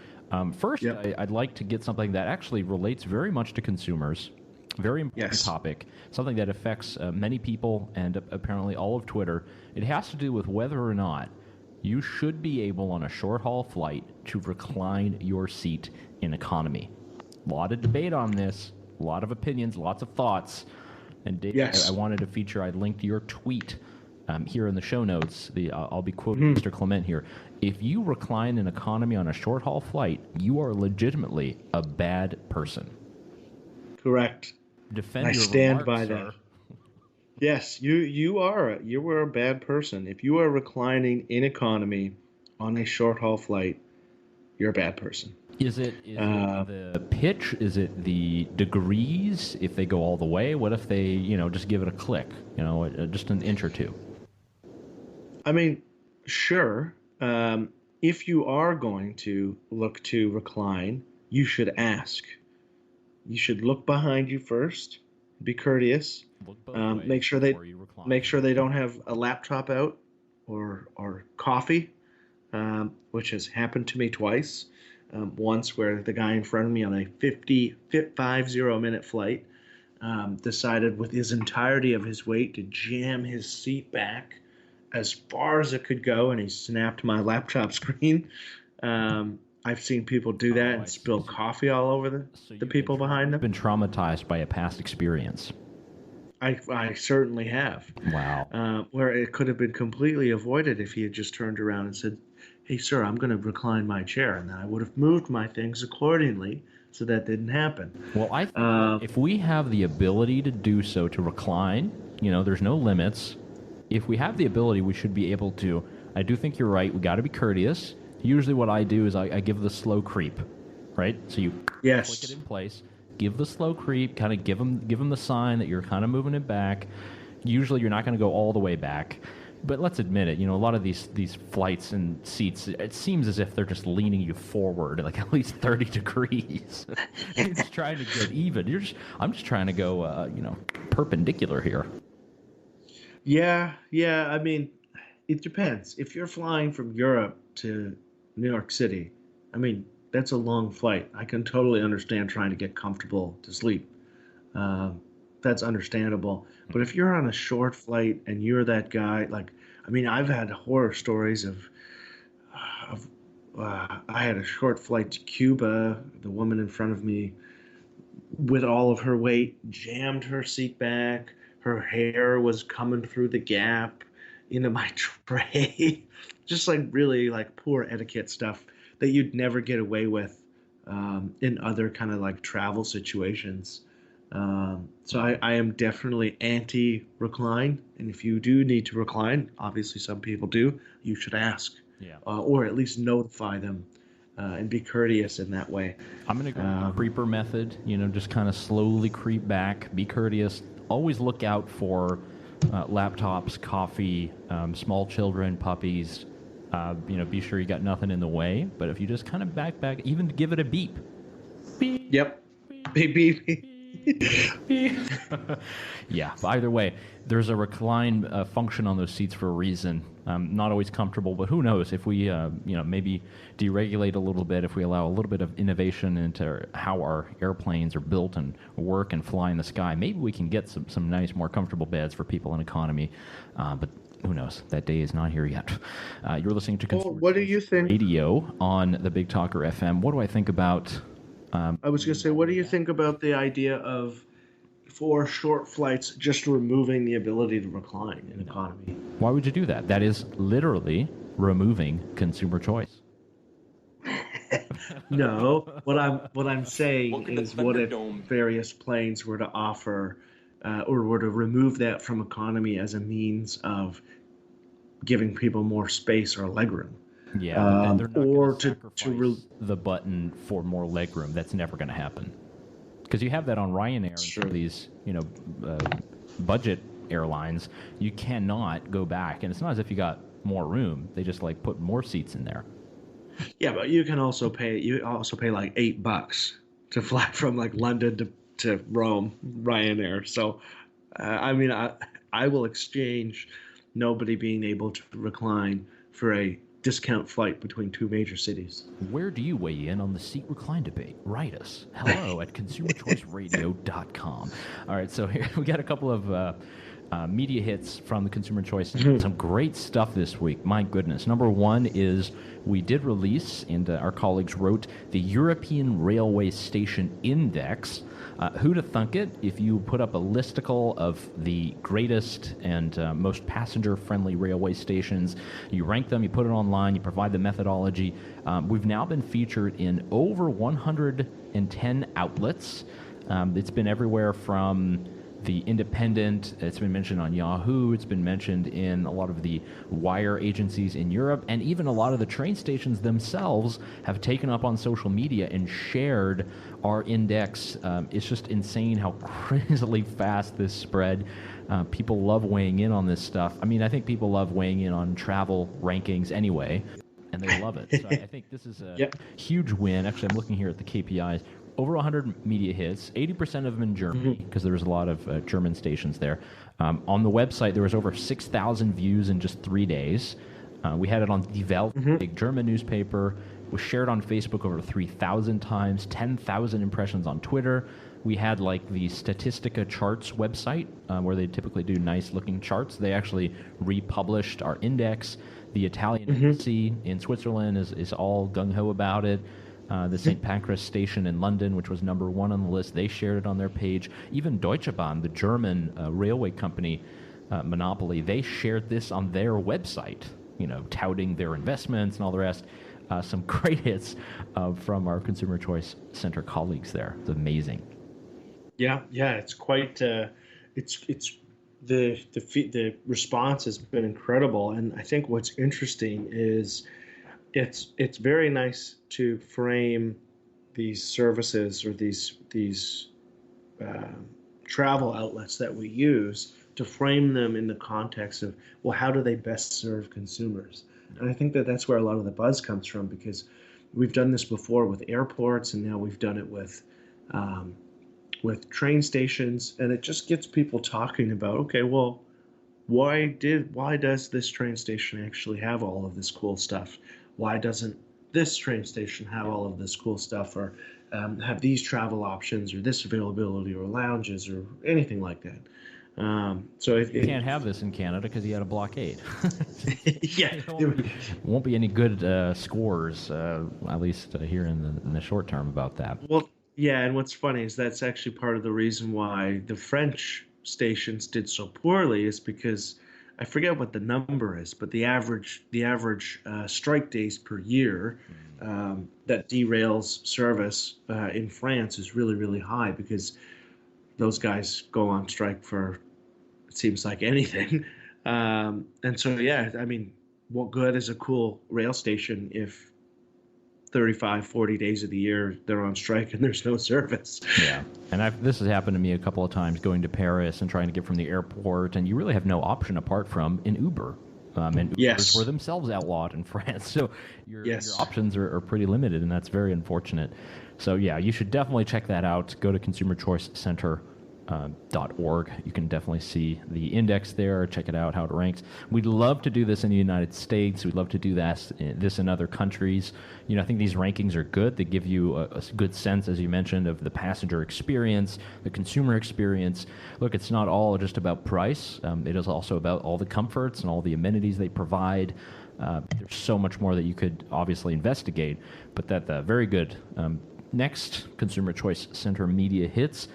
First, I'd like to get something that actually relates very much to consumers. Very important topic, something that affects many people and apparently all of Twitter. It has to do with whether or not you should be able on a short-haul flight to recline your seat in economy. A lot of debate on this, a lot of opinions, lots of thoughts. And Dave, I wanted to feature, I linked your tweet here in the show notes. I'll be quoting Mr. Clement here. If you recline in economy on a short-haul flight, you are legitimately a bad person. Correct. Defend I your stand remarks, by sir. that. Yes, you were a bad person. If you are reclining in economy on a short-haul flight, you're a bad person. Is it the pitch? Is it the degrees? If they go all the way, what if they, just give it a click? Just an inch or two. I mean, sure. If you are going to look to recline, you should ask. You should look behind you first. Be courteous. Make sure they don't have a laptop out or coffee, which has happened to me twice. Once where the guy in front of me on a 50-minute flight decided with his entirety of his weight to jam his seat back as far as it could go, and he snapped my laptop screen. I've seen people do that and spill coffee all over the people behind them. Been traumatized by a past experience. I certainly have. Wow. Where it could have been completely avoided if he had just turned around and said, "Hey, sir, I'm going to recline my chair," and then I would have moved my things accordingly so that didn't happen. Well, I think if we have the ability to do so, to recline, there's no limits. If we have the ability, we should be able to. I do think you're right. We got to be courteous. Usually what I do is I give the slow creep, right? So you click it in place, give the slow creep, kind of give them the sign that you're kind of moving it back. Usually you're not going to go all the way back. But let's admit it, a lot of these flights and seats, it seems as if they're just leaning you forward like at least 30 degrees. It's trying to get even. I'm just trying to go, perpendicular here. Yeah. I mean, it depends. If you're flying from Europe to New York City, I mean, that's a long flight. I can totally understand trying to get comfortable to sleep. That's understandable. But if you're on a short flight and you're that guy, I've had horror stories of I had a short flight to Cuba. The woman in front of me, with all of her weight, jammed her seat back. Her hair was coming through the gap into my tray. Just really poor etiquette stuff that you'd never get away with in other kind of travel situations. So I am definitely anti-recline, and if you do need to recline, obviously some people do, you should ask, or at least notify them, and be courteous in that way. I'm going to go with the creeper method, just kind of slowly creep back, be courteous, always look out for laptops, coffee, small children, puppies, be sure you got nothing in the way, but if you just kind of back, even give it a beep. Beep. Yep. Beep, beep. Yeah, but either way, there's a recline function on those seats for a reason. Not always comfortable, but who knows if we, maybe deregulate a little bit, if we allow a little bit of innovation into how our airplanes are built and work and fly in the sky, maybe we can get some nice, more comfortable beds for people in economy. But who knows? That day is not here yet. You're listening to Consumer what do you think? Radio on the Big Talker FM. What do I think about? I was going to say, what do you think about the idea of, for short flights, just removing the ability to recline in economy? Why would you do that? That is literally removing consumer choice. No, what I'm saying is, what if various planes were to offer or were to remove that from economy as a means of giving people more space or legroom? Yeah, they're not or to the button for more legroom. That's never going to happen. Because you have that on Ryanair and some of these, budget airlines. You cannot go back, and it's not as if you got more room. They just put more seats in there. Yeah, but you can also pay. You also pay like $8 to fly from London to Rome, Ryanair. So, I will exchange nobody being able to recline for a discount flight between two major cities. Where do you weigh in on the seat recline debate? Write us. Hello at consumerchoiceradio.com. All right, so here we got a couple of media hits from the Consumer Choice. Some great stuff this week. My goodness. Number one is we did release, and our colleagues wrote, the European Railway Station Index. Who'd have thunk it? If you put up a listicle of the greatest and most passenger-friendly railway stations, you rank them, you put it online, you provide the methodology. We've now been featured in over 110 outlets. It's been everywhere from The Independent, it's been mentioned on Yahoo, it's been mentioned in a lot of the wire agencies in Europe, and even a lot of the train stations themselves have taken up on social media and shared our index. It's just insane how crazily fast this spread. People love weighing in on this stuff. I think people love weighing in on travel rankings anyway, and they love it. So I think this is a huge win. Actually, I'm looking here at the KPIs. Over 100 media hits, 80% of them in Germany, because there was a lot of German stations there. On the website, there was over 6,000 views in just 3 days. We had it on Die Welt, big German newspaper. It was shared on Facebook over 3,000 times, 10,000 impressions on Twitter. We had the Statistica Charts website, where they typically do nice-looking charts. They actually republished our index. The Italian embassy in Switzerland is all gung-ho about it. The St. Pancras station in London, which was number one on the list, they shared it on their page. Even Deutsche Bahn, the German railway company monopoly, they shared this on their website, touting their investments and all the rest. Some great hits from our Consumer Choice Center colleagues there. It's amazing. Yeah, it's quite. It's the response has been incredible, and I think what's interesting is it's very nice to frame these services or these travel outlets that we use to frame them in the context of, well, how do they best serve consumers? And I think that's where a lot of the buzz comes from, because we've done this before with airports, and now we've done it with train stations, and it just gets people talking about, okay, well, why does this train station actually have all of this cool stuff? Why doesn't this train station have all of this cool stuff, or have these travel options, or this availability, or lounges, or anything like that? So you can't have this in Canada because you had a blockade. Yeah, won't be any good scores, at least here in the short term, about that. Well, yeah, and what's funny is that's actually part of the reason why the French stations did so poorly, is because I forget what the number is, but the average strike days per year that derails service in France is really, really high, because those guys go on strike for, it seems like, anything. And so, yeah, what good is a cool rail station if 35, 40 days of the year they're on strike and there's no service? Yeah, and this has happened to me a couple of times, going to Paris and trying to get from the airport, and you really have no option apart from an Uber. And Ubers were themselves outlawed in France, so your options are pretty limited, and that's very unfortunate. So yeah, you should definitely check that out. Go to consumerchoicecenter.org. You can definitely see the index there. Check it out, how it ranks. We'd love to do this in the United States. We'd love to do this in other countries. I think these rankings are good. They give you a good sense, as you mentioned, of the passenger experience, the consumer experience. Look, it's not all just about price. It is also about all the comforts and all the amenities they provide. There's so much more that you could obviously investigate, but that's very good. Next, Consumer Choice Center Media Hits.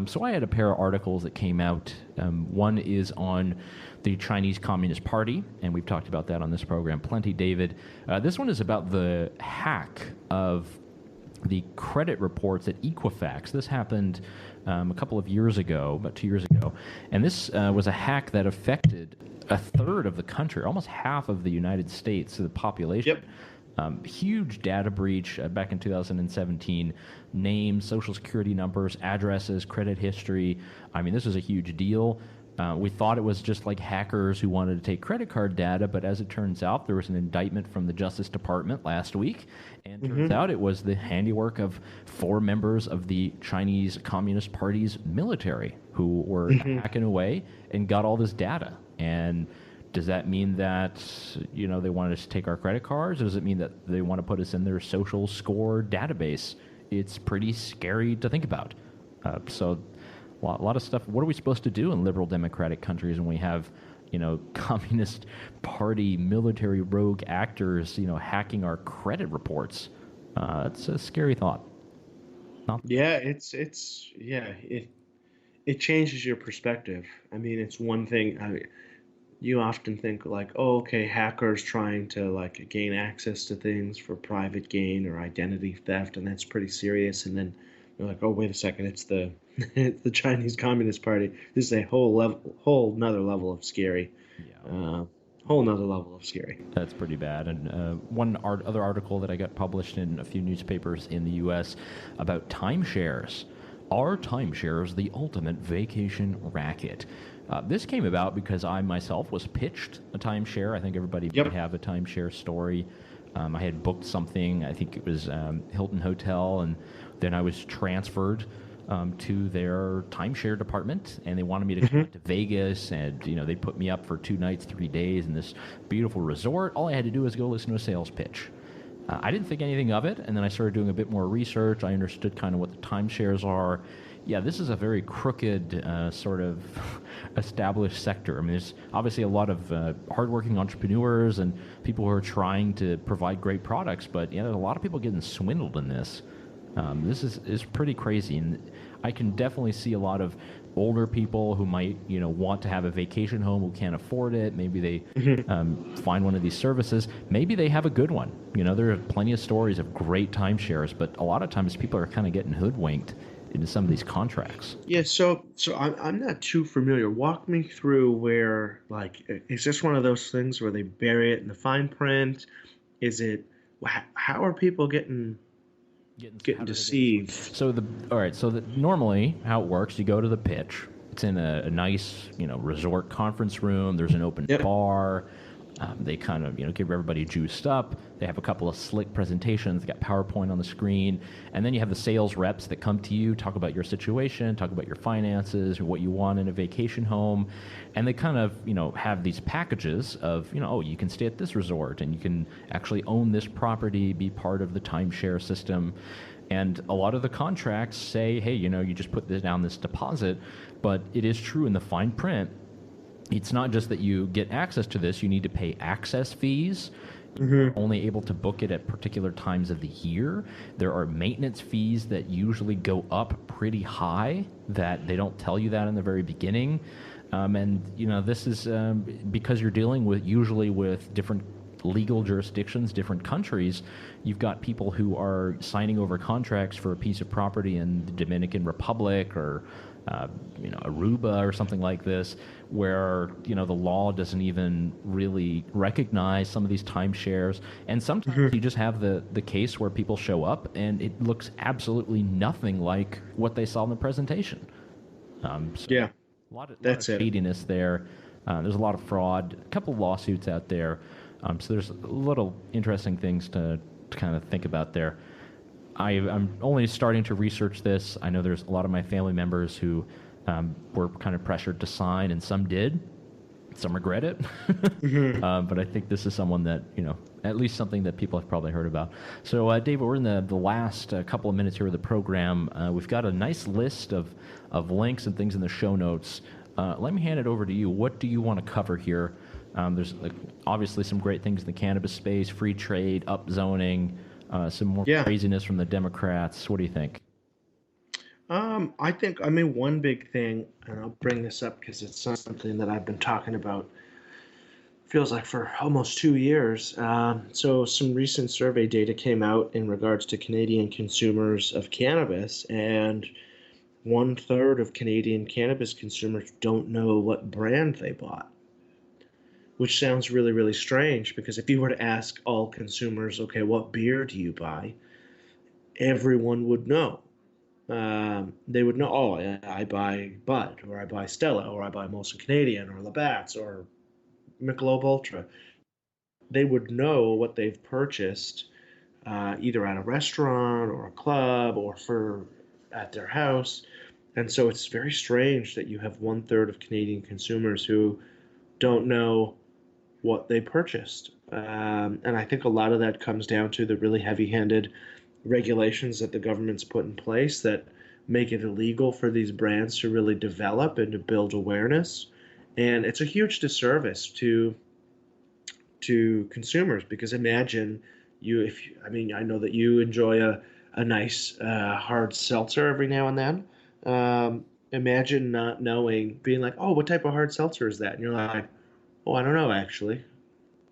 So I had a pair of articles that came out. One is on the Chinese Communist Party, and we've talked about that on this program plenty, David. This one is about the hack of the credit reports at Equifax. This happened a couple of years ago, about 2 years ago, and this was a hack that affected a third of the country, almost half of the United States, the population. Huge data breach back in 2017. Names, social security numbers, addresses, credit history. I mean, this is a huge deal. We thought it was just like hackers who wanted to take credit card data, but as it turns out, there was an indictment from the Justice Department last week, and turns out it was the handiwork of 4 members of the Chinese Communist Party's military who were hacking away and got all this data. And does that mean that, you know, they want us to take our credit cards? Or does it mean that they want to put us in their social score database? It's pretty scary to think about. So a lot of stuff. What are we supposed to do in liberal democratic countries when we have, you know, Communist Party military rogue actors, you know, hacking our credit reports? It's a scary thought. It changes your perspective. I mean, it's one thing. You often think like, oh, okay, hackers trying to like gain access to things for private gain or identity theft, and that's pretty serious. And then you're like, oh, wait a second, it's the it's the Chinese Communist Party. This is a whole nother level of scary. Whole nother level of scary. That's pretty bad. And one other article that I got published in a few newspapers in the U.S. about timeshares. Are timeshares the ultimate vacation racket? This came about because I myself was pitched a timeshare. I think everybody might have a timeshare story. I had booked something. I think it was Hilton Hotel, and then I was transferred to their timeshare department, and they wanted me to come to Vegas, and you know, they put me up for 2 nights, 3 days in this beautiful resort. All I had to do was go listen to a sales pitch. I didn't think anything of it, and then I started doing a bit more research. I understood kind of what the timeshares are. Yeah, this is a very crooked sort of established sector. I mean, there's obviously a lot of hardworking entrepreneurs and people who are trying to provide great products, but yeah, there's a lot of people getting swindled in this. This is pretty crazy, and I can definitely see a lot of older people who might, you know, want to have a vacation home who can't afford it. Maybe they find one of these services. Maybe they have a good one. You know, there are plenty of stories of great timeshares, but a lot of times people are kind of getting hoodwinked into some of these contracts. Yeah, so I'm not too familiar. Walk me through where, like, is this one of those things where they bury it in the fine print? Is it, how are people getting deceived? So normally how it works, you go to the pitch. It's in a nice, you know, resort conference room. There's an open bar. They kind of, you know, give everybody juiced up. They have a couple of slick presentations. They got PowerPoint on the screen. And then you have the sales reps that come to you, talk about your situation, talk about your finances, or what you want in a vacation home. And they kind of, you know, have these packages of, you know, oh, you can stay at this resort and you can actually own this property, be part of the timeshare system. And a lot of the contracts say, hey, you know, you just put down this deposit. But it is true in the fine print, it's not just that you get access to this, you need to pay access fees. You're only able to book it at particular times of the year. There are maintenance fees that usually go up pretty high that they don't tell you that in the very beginning. And, you know, this is because you're dealing usually with different legal jurisdictions, different countries. You've got people who are signing over contracts for a piece of property in the Dominican Republic or you know, Aruba or something like this, where, you know, the law doesn't even really recognize some of these timeshares. And sometimes you just have the case where people show up and it looks absolutely nothing like what they saw in the presentation. A lot of shadiness there. There's a lot of fraud, a couple of lawsuits out there. So there's little interesting things to kind of think about there. I'm only starting to research this. I know there's a lot of my family members who were kind of pressured to sign, and some did. Some regret it. But I think this is someone that, you know, at least something that people have probably heard about. So, David, we're in the last couple of minutes here of the program. We've got a nice list of links and things in the show notes. Let me hand it over to you. What do you want to cover here? There's obviously some great things in the cannabis space, free trade, upzoning, some more craziness from the Democrats. What do you think? I think, I mean, one big thing, and I'll bring this up because it's something that I've been talking about, feels like for almost 2 years. So some recent survey data came out in regards to Canadian consumers of cannabis, and 1/3 of Canadian cannabis consumers don't know what brand they bought. which sounds really, really strange, because if you were to ask all consumers, okay, what beer do you buy? Everyone would know. They would know, oh, I buy Bud, or I buy Stella, or I buy Molson Canadian, or Labatt's, or Michelob Ultra. They would know what they've purchased either at a restaurant or a club or at their house. And so it's very strange that you have 1/3 of Canadian consumers who don't know what they purchased. And I think a lot of that comes down to the really heavy-handed regulations that the government's put in place that make it illegal for these brands to really develop and to build awareness. And it's a huge disservice to consumers, because imagine I know that you enjoy a nice hard seltzer every now and then. Imagine not knowing, being like, oh, what type of hard seltzer is that? And you're like, oh, I don't know, actually.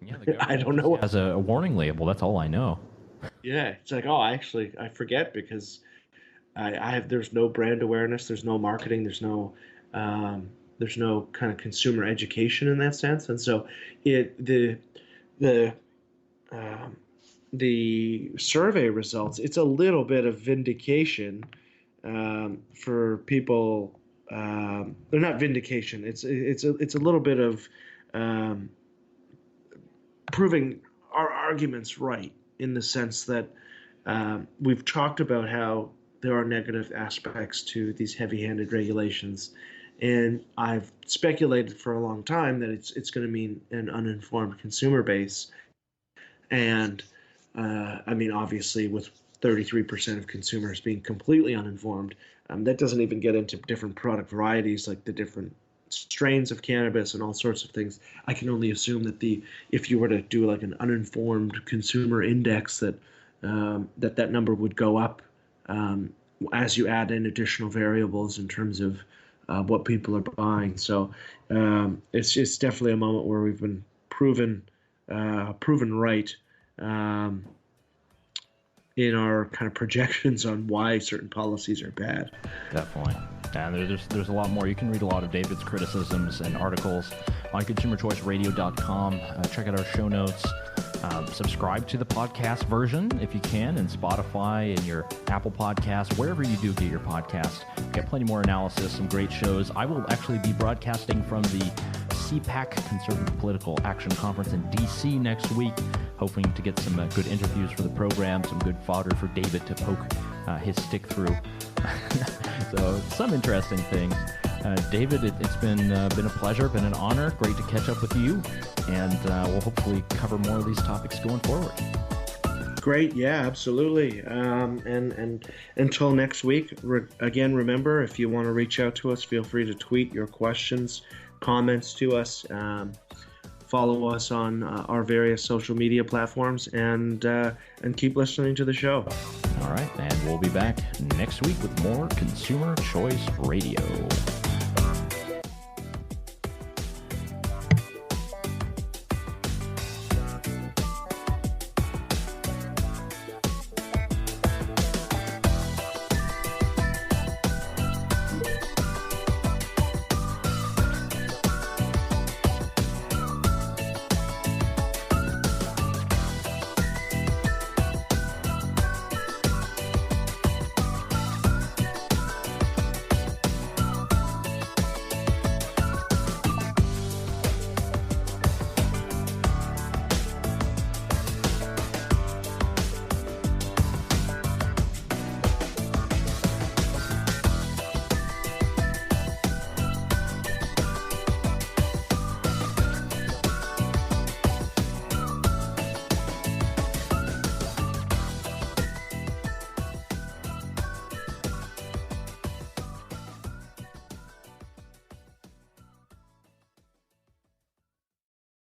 Yeah, I don't know. As a warning label, that's all I know. Yeah, it's like, oh, actually, I forget, because there's no brand awareness, there's no marketing, there's no kind of consumer education in that sense. And so the survey results, it's a little bit of vindication for people. They're not vindication. It's a little bit of proving our arguments right, in the sense that we've talked about how there are negative aspects to these heavy-handed regulations, and I've speculated for a long time that it's going to mean an uninformed consumer base. And obviously, with 33% of consumers being completely uninformed, that doesn't even get into different product varieties, like the different strains of cannabis and all sorts of things. I can only assume that if you were to do like an uninformed consumer index, that number would go up as you add in additional variables in terms of what people are buying. So it's just definitely a moment where we've been proven right in our kind of projections on why certain policies are bad. Definitely. And there's a lot more. You can read a lot of David's criticisms and articles on consumerchoiceradio.com. Check out our show notes. Subscribe to the podcast version if you can, in Spotify and your Apple Podcasts, wherever you do get your podcast. Get plenty more analysis, some great shows. I will actually be broadcasting from the CPAC, Conservative Political Action Conference in D.C. next week, hoping to get some good interviews for the program, some good fodder for David to poke his stick through. So some interesting things. David, it's been a pleasure, been an honor. Great to catch up with you, and we'll hopefully cover more of these topics going forward. Great, yeah, absolutely. And until next week, again, remember, if you want to reach out to us, feel free to tweet your questions, comments to us. Follow us on our various social media platforms, and keep listening to the show. All right, and we'll be back next week with more Consumer Choice Radio.